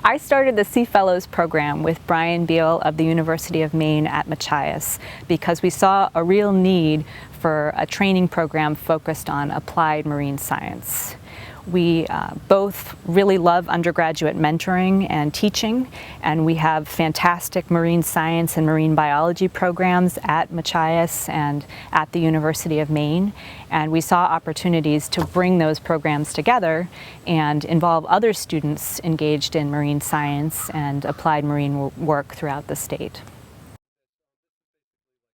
I started the Sea Fellows program with Brian Beal of the University of Maine at Machias because we saw a real need for a training program focused on applied marine science. We both really love undergraduate mentoring and teaching, and we have fantastic marine science and marine biology programs at Machias and at the University of Maine, and we saw opportunities to bring those programs together and involve other students engaged in marine science and applied marine work throughout the state.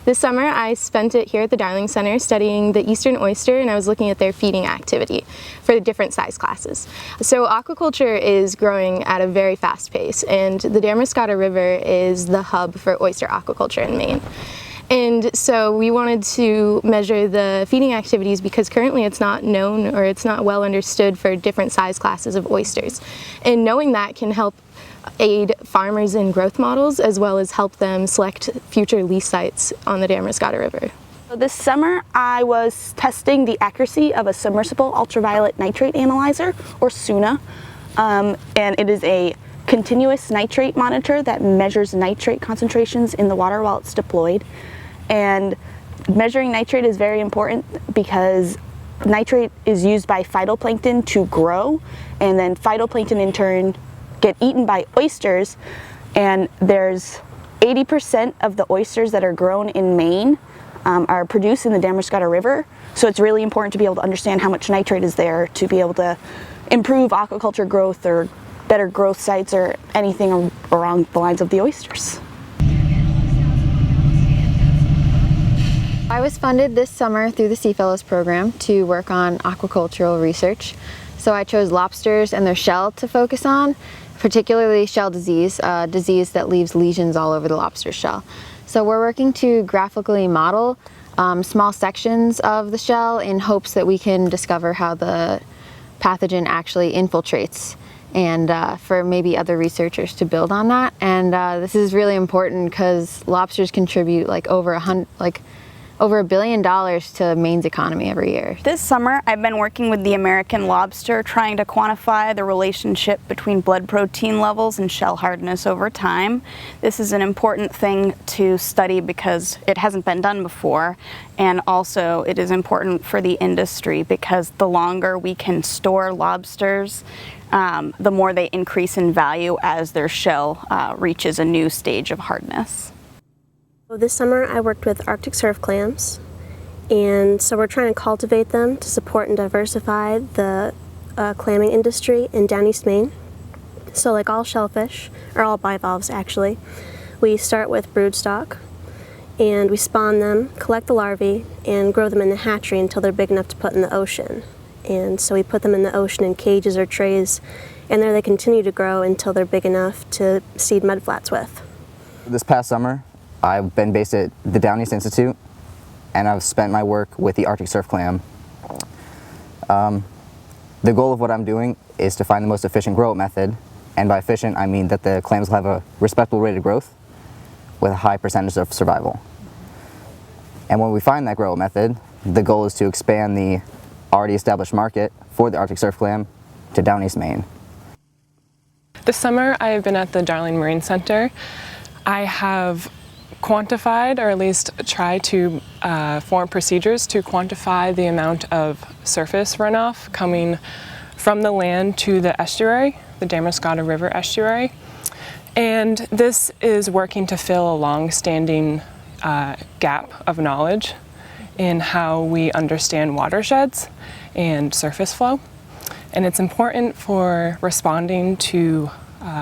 This summer I spent it here at the Darling Center studying the eastern oyster, and I was looking at their feeding activity for the different size classes. So aquaculture is growing at a very fast pace, and the Damascotta River is the hub for oyster aquaculture in Maine. And so we wanted to measure the feeding activities because currently it's not known or it's not well understood for different size classes of oysters. And knowing that can help aid farmers in growth models as well as help them select future lease sites on the Damascotta River. So this summer I was testing the accuracy of a submersible ultraviolet nitrate analyzer, or SUNA, and it is a continuous nitrate monitor that measures nitrate concentrations in the water while it's deployed. And measuring nitrate is very important because nitrate is used by phytoplankton to grow, and then phytoplankton in turn get eaten by oysters, and there's 80% of the oysters that are grown in Maine are produced in the Damascotta River, so it's really important to be able to understand how much nitrate is there to be able to improve aquaculture growth or better growth sites or anything along the lines of the oysters. I was funded this summer through the Sea Fellows program to work on aquacultural research. So I chose lobsters and their shell to focus on, particularly shell disease, a disease that leaves lesions all over the lobster shell. So we're working to graphically model small sections of the shell in hopes that we can discover how the pathogen actually infiltrates, and for maybe other researchers to build on that. And this is really important because lobsters contribute over $1 billion to Maine's economy every year. This summer, I've been working with the American lobster trying to quantify the relationship between blood protein levels and shell hardness over time. This is an important thing to study because it hasn't been done before, and also it is important for the industry because the longer we can store lobsters, the more they increase in value as their shell reaches a new stage of hardness. This summer I worked with Arctic surf clams, and so we're trying to cultivate them to support and diversify the clamming industry in down East Maine. So like all shellfish, or all bivalves actually, we start with broodstock and we spawn them, collect the larvae, and grow them in the hatchery until they're big enough to put in the ocean. And so we put them in the ocean in cages or trays, and there they continue to grow until they're big enough to seed mudflats with. This past summer, I've been based at the Down East Institute, and I've spent my work with the Arctic surf clam. The goal of what I'm doing is to find the most efficient grow-out method, and by efficient I mean that the clams will have a respectable rate of growth with a high percentage of survival. And when we find that grow-out method, the goal is to expand the already established market for the Arctic surf clam to Down East Maine. This summer I have been at the Darling Marine Center. I have quantified, or at least try to form procedures to quantify the amount of surface runoff coming from the land to the estuary, the Damascotta River estuary. And this is working to fill a long-standing gap of knowledge in how we understand watersheds and surface flow. And it's important for responding to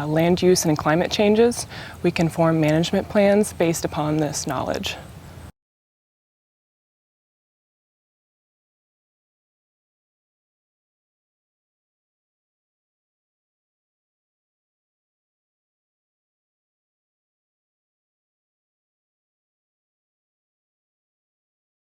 land use and climate changes. We can form management plans based upon this knowledge.